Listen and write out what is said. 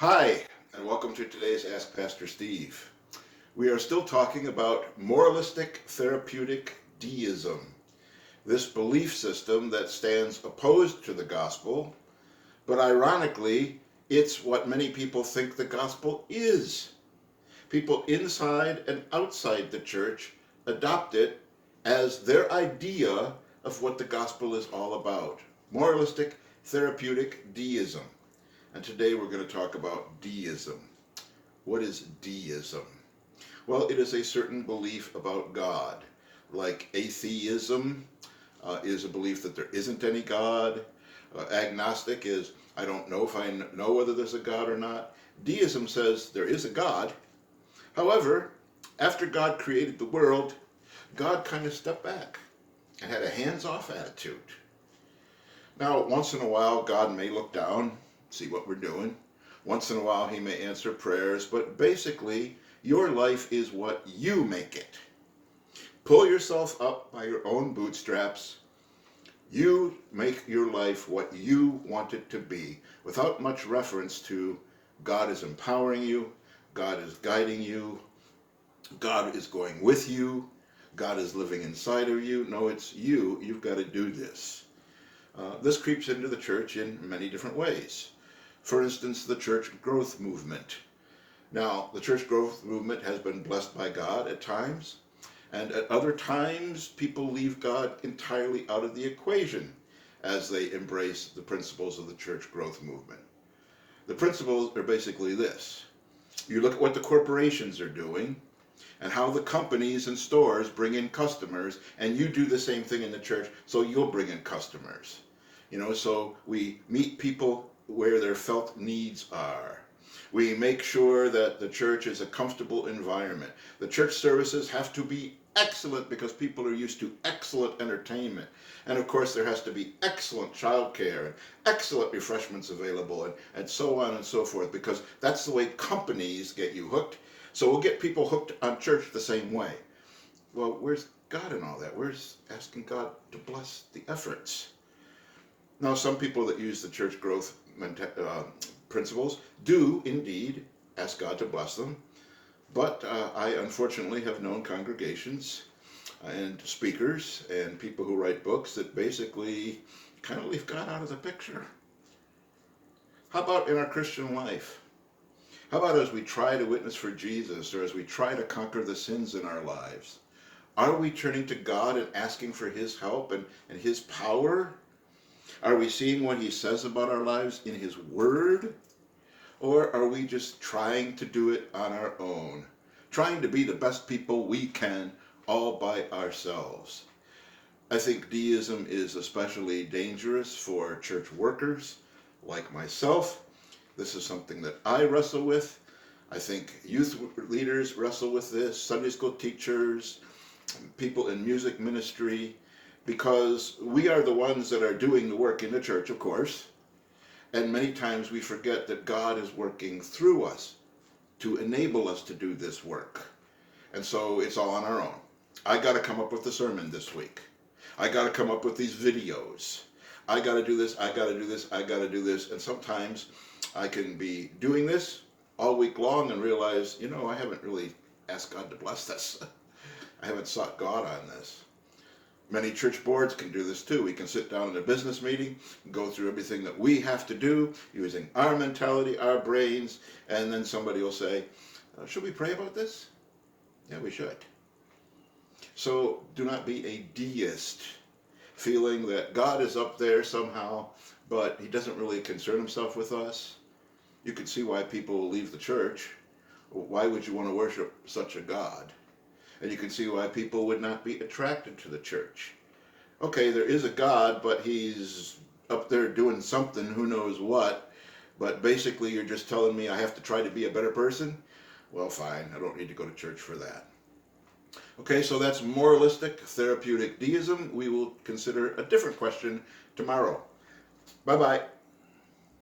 Hi, and welcome to today's Ask Pastor Steve. We are still talking about moralistic therapeutic deism, this belief system that stands opposed to the gospel, but ironically, it's what many people think the gospel is. People inside and outside the church adopt it as their idea of what the gospel is all about. Moralistic therapeutic deism. And today we're going to talk about deism. What is deism? Well, it is a certain belief about God. Like atheism is a belief that there isn't any God. Agnostic is, I don't know if I know whether there's a God or not. Deism says there is a God. However, after God created the world, God kind of stepped back and had a hands-off attitude. Now, once in a while, God may look down, see what we're doing. Once in a while, he may answer prayers, but basically, your life is what you make it. Pull yourself up by your own bootstraps. You make your life what you want it to be, without much reference to God is empowering you, God is guiding you, God is going with you, God is living inside of you. No, it's you. You've got to do this. This creeps into the church in many different ways. For instance, the church growth movement. Now, the church growth movement has been blessed by God at times, and at other times, people leave God entirely out of the equation as they embrace the principles of the church growth movement. The principles are basically this. You look at what the corporations are doing and how the companies and stores bring in customers, and you do the same thing in the church, so you'll bring in customers. So we meet people where their felt needs are. We make sure that the church is a comfortable environment. The church services have to be excellent because people are used to excellent entertainment. And of course there has to be excellent childcare and excellent refreshments available and so on and so forth, because that's the way companies get you hooked. So we'll get people hooked on church the same way. Well, where's God in all that? Where's asking God to bless the efforts? Now, some people that use the church growth principles do indeed ask God to bless them, but I unfortunately have known congregations and speakers and people who write books that basically kind of leave God out of the picture. How about in our Christian life? How about as we try to witness for Jesus, or as we try to conquer the sins in our lives? Are we turning to God and asking for his help and his power? Are we seeing what he says about our lives in his word? Or are we just trying to do it on our own? Trying to be the best people we can all by ourselves? I think deism is especially dangerous for church workers like myself. This is something that I wrestle with. I think youth leaders wrestle with this, Sunday school teachers, people in music ministry, because we are the ones that are doing the work in the church, of course, and many times we forget that God is working through us to enable us to do this work. And so it's all on our own. I got to come up with the sermon this week. I got to come up with these videos. I got to do this, I got to do this, I got to do this. And sometimes I can be doing this all week long and realize, I haven't really asked God to bless this. I haven't sought God on this. Many church boards can do this too. We can sit down in a business meeting, go through everything that we have to do using our mentality, our brains, and then somebody will say, should we pray about this? Yeah, we should. So do not be a deist, feeling that God is up there somehow, but he doesn't really concern himself with us. You can see why people will leave the church. Why would you want to worship such a God? And you can see why people would not be attracted to the church. Okay, there is a God, but he's up there doing something, who knows what. But basically you're just telling me I have to try to be a better person? Well, fine, I don't need to go to church for that. Okay, so that's moralistic therapeutic deism. We will consider a different question tomorrow. Bye-bye.